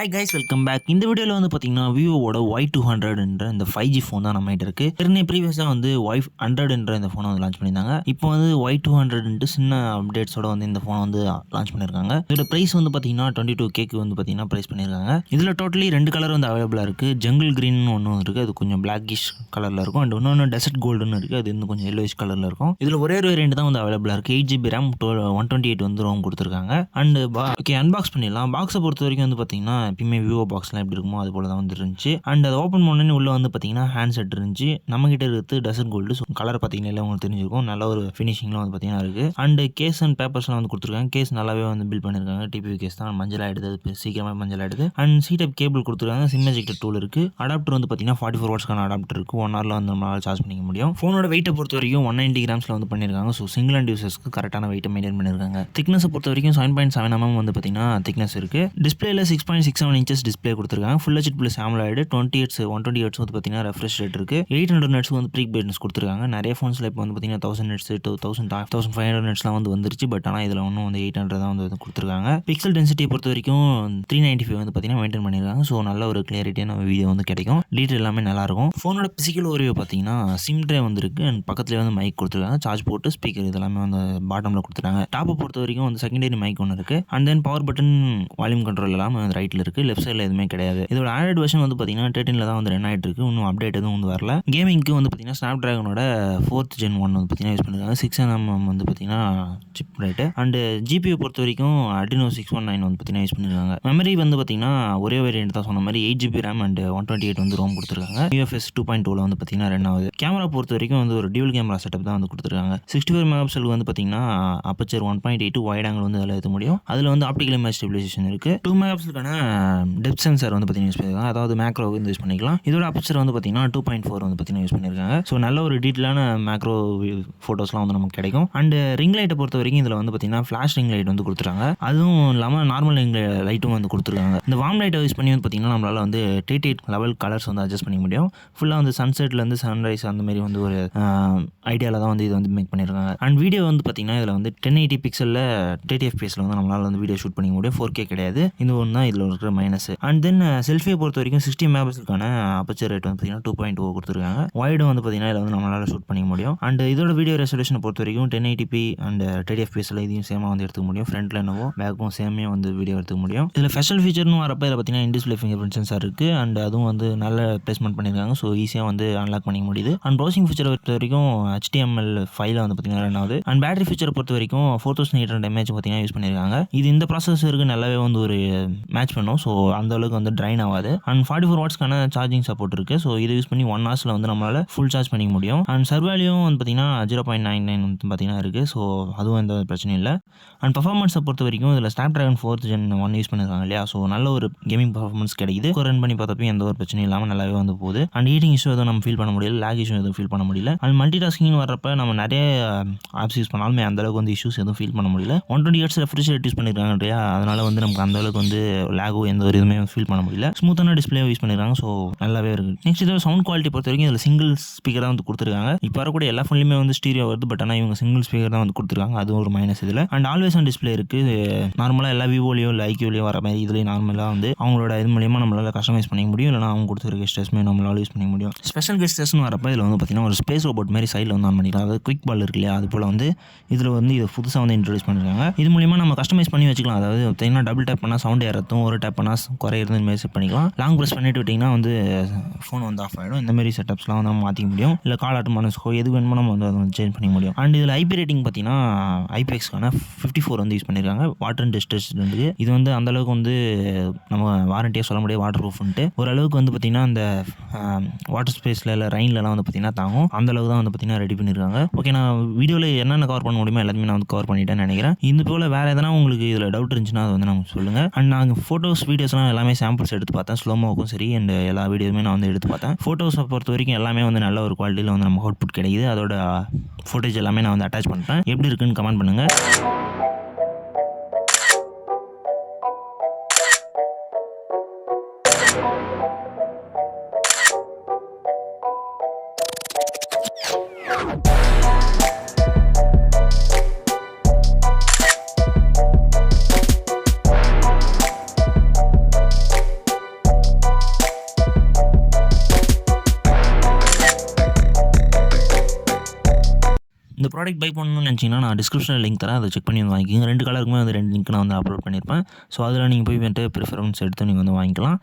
Hi guys, welcome back. இந்த வீடியோவில் வந்து பார்த்தீங்கன்னா விவோவோட Y200 என்ற இந்த 5G ஃபோன் தான் நம்மகிட்ட இருக்கு. ஏற்கனவே ப்ரீவியஸாக வந்து Y100 என்ற இந்த ஃபோனை வந்து லான்ச் பண்ணியிருந்தாங்க. இப்போ வந்து Y200 சின்ன அப்டேட்ஸோட வந்து இந்த ஃபோனை வந்து லான்ச் பண்ணியிருக்காங்க. இதோட ப்ரைஸ் வந்து பார்த்தீங்கன்னா 22K வந்து பார்த்தீங்கன்னா ப்ரைஸ் பண்ணியிருக்காங்க. இதில் டோட்டலி 2 கலர் வந்து அவைலபிளாக இருக்குது. ஜங்கிள் க்ரீன் ஒன்று இருக்குது, அது கொஞ்சம் பிளாக்கிஷ் கலரில் இருக்கும். அண்ட் இன்னொன்று டெசர்ட் கோல்டுன்னு இருக்குது, அது இன்னும் கொஞ்சம் எல்லோயிஷ் கலரில் இருக்கும். இதில் ஒரே ஒரு வேரியண்ட் தான் வந்து அவைலபிளாக இருக்குது. 8GB RAM 128 வந்து ரோம் கொடுத்துருக்காங்க. அண்ட் ஓகே, அன்பாக்ஸ் பண்ணிடலாம். பாக்ஸை பொறுத்த வரைக்கும் வந்து பார்த்தீங்கன்னா எப்பயுமே விவோ பாக்ஸ்லாம் எப்படி இருக்குமோ அது போல தான் வந்து இருந்துச்சு. அண்ட் அதை ஓப்பன் பண்ணோன்னே உள்ள வந்து பார்த்தீங்கன்னா ஹேண்ட் செட் இருந்துச்சு. நம்ம கிட்ட இருக்கிறது டெசர்ட் கோல்டு. ஸோ கலர் பார்த்தீங்கன்னா உங்களுக்கு தெரிஞ்சிருக்கும். நல்ல ஒரு ஃபினிஷிங்லாம் வந்து பார்த்தீங்கன்னா இருக்குது. அண்ட் கேஸ் அண்ட் பேப்பர்ஸ்லாம் வந்து கொடுத்துருக்காங்க. கேஸ் நல்லாவே வந்து பில்ட் பண்ணியிருக்காங்க. டிபிவி கேஸ் தான் மஞ்சள் ஆகிடுது, அது சீக்கிரமாக மஞ்சள் ஆகிடுது. அண்ட் சி டைப் கேபிள் கொடுத்துருக்காங்க. சிம் எஜெக்டர் டூல் இருக்குது. அடாப்டர் வந்து பார்த்தீங்கன்னா 44 வாட்ஸ்க்கான அடாப்டர் இருக்குது. 1 ஹவரில் வந்து நம்மளால் சார்ஜ் பண்ணிக்க முடியும். ஃபோனோட வெயிட்டை பொறுத்த வரைக்கும் 190 கிராம்ஸில் வந்து பண்ணியிருக்காங்க. ஸோ சிங்கிள் அண்ட் யூசர்ஸ்க்கு கரெக்டான வெயிட்டை மெயின்டைன் பண்ணியிருக்காங்க. திக்னஸை பொறுத்த வரைக்கும் 7.7 mm வந்து பார்த்தீங்கன்னா திக்னஸ் இருக்குது. டிஸ்பிளேல 6.67 inches டிஸ்பிளே கொடுத்துருக்காங்க. Full HD plus AMOLED 120 Hz வந்து பார்த்தீங்கன்னா ரெஃப்ரெஷ் ரேட் இருக்குது. 800 Hz வந்து ப்ரீக் பிரைட்னஸ் கொடுத்துருக்காங்க. நிறைய ஃபோன்ஸில் இப்போ வந்து பார்த்தீங்கன்னா 1000 Hz 1500 Hzலாம் வந்து வந்துருச்சு. பட் ஆனால் இதில் ஒன்றும் வந்து 800 தான் வந்து கொடுத்துருக்காங்க. பிக்சல் டென்சிட்டியை பொறுத்த வரைக்கும் 395 வந்து பார்த்தீங்கன்னா மெயின்டைன் பண்ணியிருக்காங்க. ஸோ நல்ல ஒரு கிளியரிட்டியான வீடியோ வந்து கிடைக்கும். டீட்டெயில் எல்லாமே நல்லாயிருக்கும். ஃபோனோட பிசிக்கல் ஓரியோ பார்த்தீங்கன்னா சிம் ட்ரை வந்துருக்கு. அண்ட் பக்கத்துலேயே வந்து மைக் கொடுத்துருக்காங்க. சார்ஜ் போட்டு ஸ்பீக்கர் இதெல்லாமே வந்து பாட்டமில் கொடுத்துருக்காங்க. டாப்பை பொறுத்த வரைக்கும் வந்து செகண்டரி மைக் ஒன்று இருக்குது. And then power button, volume control எல்லாமே வந்து ரைட்டில் இருக்குது. லெஃப்ட் சைடில் எதுவுமே கிடையாது. இதோட ஆண்ட்ராய்டு வெர்ஷன் வந்து பார்த்தீங்கன்னா 13 தான் வந்து ரன் ஆகிட்டு இருக்கு. இன்னும் அப்டேட் எதுவும் வந்து வரல. கேமிங்க்கு வந்து பார்த்தீங்கன்னா ஸ்னாப் டிராகனோட 4th Gen 1 வந்து பார்த்தீங்கன்னா யூஸ் பண்ணிருக்காங்க. 6nm வந்து பார்த்தீங்கன்னா சிப் ரேட்டு. அண்ட் ஜிபியை பொறுத்த வரைக்கும் Adreno 619 வந்து பார்த்தீங்கன்னா யூஸ் பண்ணிருக்காங்க. மெமரி வந்து பார்த்தீங்கன்னா ஒரே வேரியன்ட் தான் சொன்ன மாதிரி 8GB RAM அண்ட் 128 வந்து ரோம் கொடுத்துருக்காங்க. UFS 2.2 வந்து பார்த்தீங்கன்னா ரன் ஆகுது. கேமரா பொறுத்த வரைக்கும் வந்து ஒரு டியூல் கேமரா செட்டப் தான் வந்து கொடுத்துருக்காங்க. 64 MP வந்து பார்த்தீங்கன்னா அப்பச்சர் 1.8 வைட் ஆங்கிள் வந்து அதில் ஏற்ற முடியும். அதில் வந்து ஆப்டிகல் இமேஜ் ஸ்டெபிலைசேஷன் இருக்குது. 2 MP டெப்த் சென்சார் வந்து பார்த்தீங்கன்னா யூஸ் பண்ணியிருக்காங்க. அதாவது மேக்ரோ வந்து யூஸ் பண்ணிக்கலாம். இதோட அப்பச்சர் வந்து பார்த்தீங்கன்னா 2.4 வந்து பார்த்தீங்கன்னா யூஸ் பண்ணியிருக்காங்க. ஸோ நல்ல ஒரு டீட்டெயிலான மேக்ரோ ஃபோட்டோஸ்லாம் வந்து நமக்கு கிடைக்கும். அண்ட் ரிங் லைட்டை பொறுத்த வரைக்கும் இதில் வந்து பார்த்தீங்கன்னா ஃப்ளாஷ் ரிங் லைட் வந்து கொடுத்துருக்காங்க. அதுவும் இல்லாமல் நார்மல் ரிங் லைட்டும் வந்து கொடுத்துருக்காங்க. இந்த வார்ம் லைட்டை யூஸ் பண்ணி வந்து பார்த்தீங்கன்னா நம்மளால் வந்து 88 லெவல் கலர்ஸ் வந்து அட்ஜஸ்ட் பண்ணிக்க முடியும். ஃபுல்லாக வந்து சன்செட்லேருந்து சன்ரைஸ் அந்த மாதிரி வந்து ஒரு ஐடியாவில் தான் வந்து இது வந்து மேக் பண்ணியிருக்காங்க. அண்ட் வீடியோ வந்து பார்த்தீங்கன்னா இதில் வந்து 1080 பிக்சலில் 30 fps வந்து நம்மளால் வந்து வீடியோ ஷூட் பண்ணிக்க முடியும். 4K கிடையாது. இது ஒன்று தான் இதில் இருக்கிற மைனஸ். அண்ட் தென் செல்ஃபியை பொறுத்த வரைக்கும் 60 MP அப்பச்சர் ரேட் வந்து பார்த்தீங்கன்னா 2.0 கொடுத்துருக்காங்க. வைடும் வந்து பார்த்தீங்கன்னா இதில் வந்து நம்மளால் ஷூட் பண்ணிக்க முடியும். அண்ட் இதோட வீடியோ ரெசல்யூஷனை பொறுத்த வரைக்கும் 1080p அண்ட் 30 fps இதையும் சேமாக வந்து எடுத்துக்க முடியும். ஃப்ரண்ட்டில் என்னவோ பேக்கும் சேமே வந்து வீடியோ எடுத்துக்க முடியும். இதில் ஸ்பெஷல் ஃபீச்சர்னு வரப்போ இதில் பார்த்தீங்கன்னா இன்டிஸ்பிளே ஃபிங்கர் பிரிண்ட் சென்சார் இருக்குது. அண்ட் அதுவும் வந்து நல்ல பிளேஸ்மெண்ட் பண்ணியிருக்காங்க. ஸோ ஈஸியாக வந்து அன்லாக் பண்ணிக்க முடியுது. அண்ட் ப்ரௌசிங் ஃபீச்சரை பொறுத்த வரைக்கும் HTML5 வந்து பார்த்தீங்கன்னா ரன் ஆகுது. அண்ட் பேட்டரி ஃபீச்சரை பொறுத்த வரைக்கும் 4800 mAh பார்த்தீங்கன்னா யூஸ் பண்ணியிருக்காங்க. இது இந்த ப்ராசஸருக்கு நல்லாவே வந்து ஒரு மேட்ச் பண்ணும். ஸோ அந்த அளவுக்கு வந்து ட்ரைன் ஆகாது. அண்ட் 44 வாட்ஸ்க்கான சார்ஜிங் சப்போர்ட் இருக்குது. ஸோ இதை யூஸ் பண்ணி 1 ஹவர்ஸில் வந்து நம்மளால் ஃபுல் சார்ஜ் பண்ணிக்க முடியும். அண்ட் சர்வேலையும் வந்து பார்த்தீங்கன்னா 0.99 வந்து பார்த்தீங்கன்னா இருக்குது. ஸோ அதுவும் எந்த பிரச்சனையும் இல்லை. அண்ட் பர்ஃபார்மன்ஸை பொறுத்த வரைக்கும் இதில் snap dragon 4th Gen 1 use பண்ணியிருக்காங்க இல்லையா. ஸோ நல்ல ஒரு கேமிங் பர்ஃபார்மன்ஸ் கிடைக்குது. ரன் பண்ணி பார்த்தப்போ எந்த ஒரு பிரச்சனையும் இல்லாமல் நல்லாவே வந்து போகுது. அண்ட் ஹீட்டிங் இஷ்யூ எதுவும் நம்ம ஃபீல் பண்ண முடியல. லேக் இஷ்யூ எதுவும் ஃபீல் பண்ண முடியல. அண்ட் மல்டி டாஸ்கிங் வரப்போ நம்ம நிறைய ஆப்ஸ் யூஸ் பண்ணாலுமே அந்தளவுக்கு வந்து இஷ்யூஸ் எதுவும் ஃபீல் பண்ண முடியல. 120 Hz ரெஃப்ரெஷ் ரேட் யூஸ் பண்ணியிருக்காங்க இல்லையா. அதனால் வந்து நமக்கு அந்தளவுக்கு வந்து லேகோ எந்த ஒரு இதுவுமே ஃபீல் பண்ண முடியல. ஸ்மூத்தான டிஸ்பிளே யூஸ் பண்ணியிருக்காங்க. ஸோ நல்லாவே இருக்குது. நெக்ஸ்ட் இதோட சவுண்ட் குவாலிட்டி பொறுத்த வரைக்கும் இதில் சிங்கிள் ஸ்பீக்கர் தான் வந்து கொடுத்துருக்காங்க. இப்போ வரக்கூடிய எல்லா ஃபோன்லையுமே வந்து ஸ்டீரியோ வருது. பட் ஆனால் இவங்க சிங்கிள் ஸ்பீக்கர் தான் வந்து கொடுத்துருக்காங்க. அதுவும் ஒரு மைனஸ் இதில். அண்ட் ஆல்வேஸ் ஆன் டிஸ்பிளே இருக்குது. நார்மலாக எல்லா விவோலையோ இல்லை ஐக்யூலையோ வர மாதிரி இதுலேயும் நார்மலாக வந்து அவங்களோட இது மூலியமாக நம்மளால் கஸ்டமைஸ் பண்ணிக்க முடியும். இல்லைனா அவங்க கொடுத்துருக்க கெஸ்டர்ஸ்மே நம்மளால் யூஸ் பண்ணிக்க முடியும். ஸ்பெஷல் கெஸ்டர்ஸ்னு வரப்போ இதில் வந்து பார்த்தீங்கன்னா ஒரு ஸ்பேஸ் ரோபோட் மாதிரி சைடில் வந்து ஆன் பண்ணிக்கலாம். அதாவது குயிக் பால் இருக்கு இல்லையா, அது போல் வந்து இதில் வந்து இதை புதுசாக வந்து இன்ட்ரடியூஸ் பண்ணியிருக்காங்க. இது மூலிமா நம்ம கஸ்டமைஸ் பண்ணி வச்சுக்கலாம். அதாவது பார்த்தீங்கன்னா டபுள் டேப் பண்ணால் சவுண்ட் ஏறத்தும், ஒரு டேப் பண்ணால் குறையிறது இந்த மாதிரி செட் பண்ணிக்கலாம். லாங் ப்ரெஸ் பண்ணிட்டு விட்டிங்கன்னா வந்து ஃபோன் வந்து ஆஃப் ஆகிடும். இந்த மாதிரி செட்டப்ஸ்லாம் வந்து நம்ம மாற்றிக்க முடியும். இல்லை கால் ஆட்டம் பண்ணஸ்கோ எது வேணுமோ நம்ம வந்து அதை வந்து சேஞ்ச் பண்ணிக்க முடியும். அண்ட் இதில் ஐபி ரேட்டிங் பார்த்தீங்கன்னா IPXக்கான 54 வந்து யூஸ் பண்ணியிருக்காங்க. வாட்டர் அண்ட் டெஸ்ட் ரெண்டுக்கு இது வந்து அந்தளவுக்கு வந்து நம்ம வாரண்டியாக சொல்ல முடியாது. வாட்டர் ப்ரூஃப்ன்ட்டு ஓரளவுக்கு வந்து பார்த்திங்கன்னா இந்த வாட்டர் ஸ்பேஸில் இல்லை ரெயின்லலாம் வந்து பார்த்திங்கன்னா தாங்கும். அந்தளவுக்கு தான் வந்து பார்த்திங்கன்னா ரெடி பண்ணியிருக்காங்க. ஓகே, நான் வீடியோவில் என்னென்ன கவர் பண்ண முடியுமோ எல்லாத்தையுமே நான் வந்து கவர் பண்ணிட்டேன்னு நினைக்கிறேன். இது போல் வேறு எதனா உங்களுக்கு இதில் டவுட் இருந்துச்சுன்னா அதை வந்து நமக்கு சொல்லுங்கள். அண்ட் நாங்கள் ஃபோட்டோஸ் வீடியோஸ்லாம் எல்லாமே சாம்பிள்ஸ் எடுத்து பார்த்தேன். ஸ்லோமோவுக்கும் சரி அண்ட் எல்லா வீடியோஸுமே நான் வந்து எடுத்து பார்த்தேன். ஃபோட்டோஸை பொறுத்த வரைக்கும் எல்லாமே வந்து நல்ல ஒரு குவாலிட்டியில் வந்து நமக்கு அவுட்புட் கிடைக்குது. அதோட ஃபோட்டேஜ் எல்லாமே நான் வந்து அட்டாச் பண்ணுறேன். எப்படி இருக்குன்னு கமெண்ட் பண்ணுங்கள். இந்த ப்ராடக்ட் பை பண்ணணும்னு நினச்சிங்கன்னா நான் டிஸ்கிரிப்ஷனில் லிங்க் தரேன், அதை செக் பண்ணி வந்து வாங்கிக்கோங்க. 2 கலருக்குமே வந்து 2 லிங்க் நான் வந்து அப்லோட் பண்ணியிருப்பேன். ஸோ அதில் நீங்கள் போய் வந்துட்டு ப்ரிஃபரன்ஸ் எடுத்து நீங்கள் வந்து வாங்கிக்கலாம்.